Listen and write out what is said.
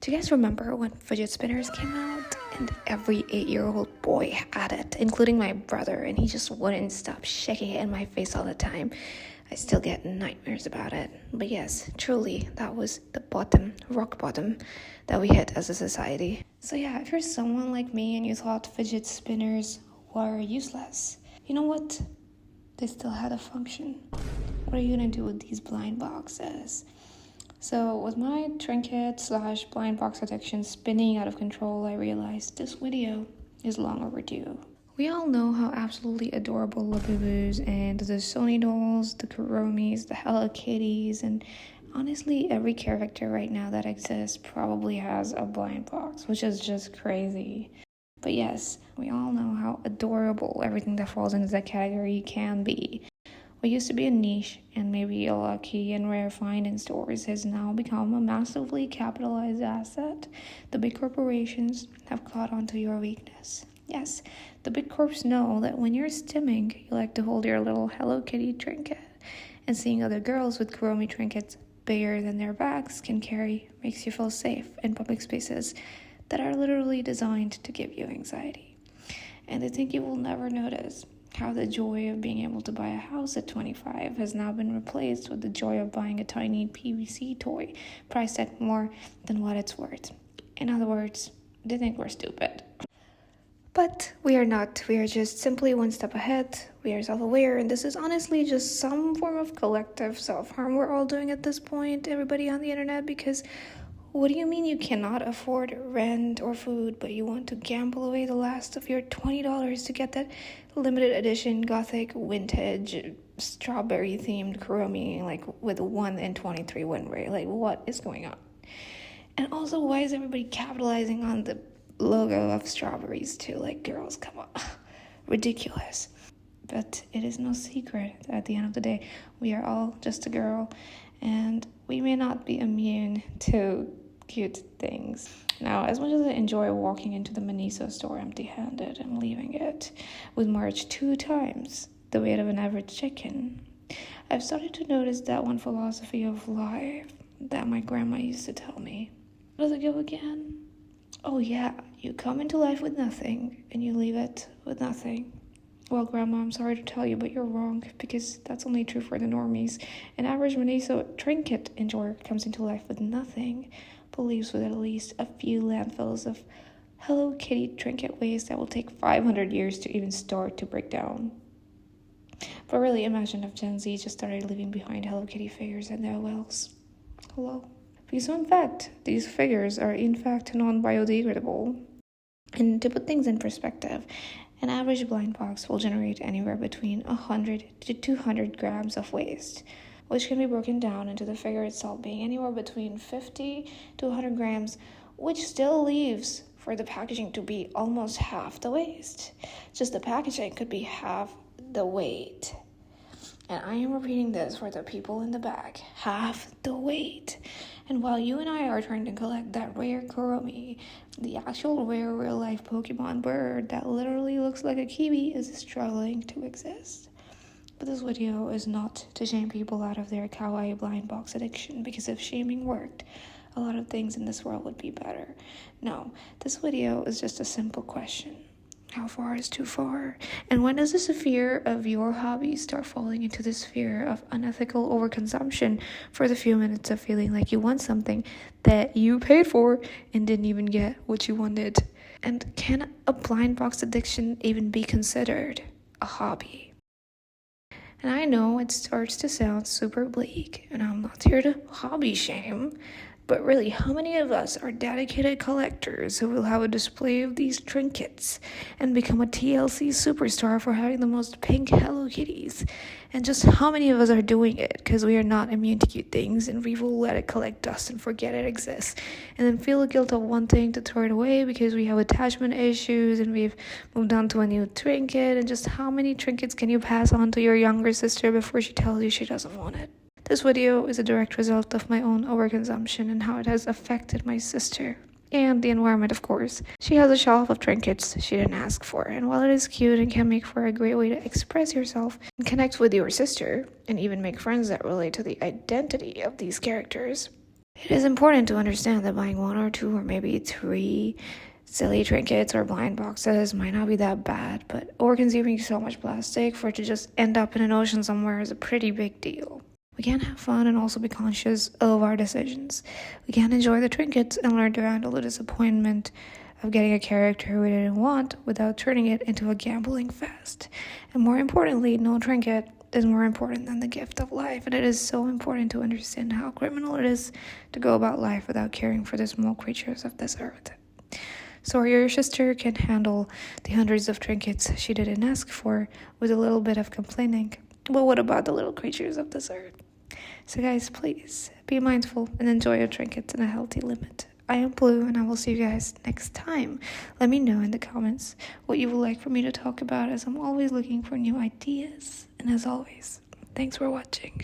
Do you guys remember when fidget spinners came out? And every 8-year-old boy had it, including my brother, and he just wouldn't stop shaking it in my face all the time. I still get nightmares about it. But yes, truly, that was the bottom, rock bottom, that we hit as a society. So yeah, if you're someone like me and you thought fidget spinners were useless, you know what? They still had a function. What are you gonna do with these blind boxes? So with my trinket/blind box addiction spinning out of control, I realized this video is long overdue. We all know how absolutely adorable Labubus and the Sony dolls, the Kuromis, the Hello Kitties, and honestly every character right now that exists probably has a blind box, which is just crazy. But yes, we all know how adorable everything that falls into that category can be. What used to be a niche and maybe a lucky and rare find in stores has now become a massively capitalized asset. The big corporations have caught on to your weakness. Yes, the big corps know that when you're stimming, you like to hold your little Hello Kitty trinket. And seeing other girls with Kuromi trinkets bigger than their bags can carry makes you feel safe in public spaces that are literally designed to give you anxiety. And they think you will never notice how the joy of being able to buy a house at 25 has now been replaced with the joy of buying a tiny PVC toy priced at more than what it's worth. In other words, they think we're stupid. But we are not. We are just simply one step ahead. We are self-aware, and this is honestly just some form of collective self-harm we're all doing at this point, everybody on the internet, because what do you mean you cannot afford rent or food, but you want to gamble away the last of your $20 to get that limited edition gothic vintage strawberry themed Kuromi, like with 1 in 23 win rate? Like, what is going on? And also, why is everybody capitalizing on the logo of strawberries too? Like, girls, come on. Ridiculous. But it is no secret that at the end of the day, we are all just a girl, and we may not be immune to cute things. Now, as much as I enjoy walking into the Miniso store empty-handed and leaving it with merch 2 times the weight of an average chicken, I've started to notice that one philosophy of life that my grandma used to tell me. How does it go again? Oh yeah, you come into life with nothing and you leave it with nothing. Well, Grandma, I'm sorry to tell you, but you're wrong, because that's only true for the normies. An average Miniso trinket enjoyer comes into life with nothing, but leaves with at least a few landfills of Hello Kitty trinket waste that will take 500 years to even start to break down. But really, imagine if Gen Z just started leaving behind Hello Kitty figures in their wells. Hello? Because in fact, these figures are in fact non-biodegradable. And to put things in perspective, an average blind box will generate anywhere between 100 to 200 grams of waste, which can be broken down into the figure itself being anywhere between 50 to 100 grams, which still leaves for the packaging to be almost half the waste. Just the packaging could be half the weight. And I am repeating this for the people in the back, half the weight. And while you and I are trying to collect that rare Kuromi, the actual rare real-life Pokemon bird that literally looks like a kiwi is struggling to exist. But this video is not to shame people out of their kawaii blind box addiction, because if shaming worked, a lot of things in this world would be better. No, this video is just a simple question. How far is too far? And when does the sphere of your hobby start falling into the sphere of unethical overconsumption for the few minutes of feeling like you want something that you paid for and didn't even get what you wanted? And can a blind box addiction even be considered a hobby? And I know it starts to sound super bleak, and I'm not here to hobby shame, but really, how many of us are dedicated collectors who will have a display of these trinkets and become a TLC superstar for having the most pink Hello Kitties? And just how many of us are doing it because we are not immune to cute things, and we will let it collect dust and forget it exists, and then feel the guilt of wanting to throw it away because we have attachment issues and we've moved on to a new trinket? And just how many trinkets can you pass on to your younger sister before she tells you she doesn't want it? This video is a direct result of my own overconsumption and how it has affected my sister. And the environment, of course. She has a shelf of trinkets she didn't ask for, and while it is cute and can make for a great way to express yourself and connect with your sister, and even make friends that relate to the identity of these characters, It is important to understand that buying 1 or 2 or maybe 3 silly trinkets or blind boxes might not be that bad, but over consuming so much plastic for it to just end up in an ocean somewhere is a pretty big deal. We can have fun and also be conscious of our decisions. We can enjoy the trinkets and learn to handle the disappointment of getting a character we didn't want without turning it into a gambling fest. And more importantly, no trinket is more important than the gift of life, and it is so important to understand how criminal it is to go about life without caring for the small creatures of this earth. So your sister can handle the hundreds of trinkets she didn't ask for with a little bit of complaining. But what about the little creatures of this earth? So guys, please be mindful and enjoy your trinkets in a healthy limit. I am Blue, and I will see you guys next time. Let me know in the comments what you would like for me to talk about, as I'm always looking for new ideas. And as always, thanks for watching.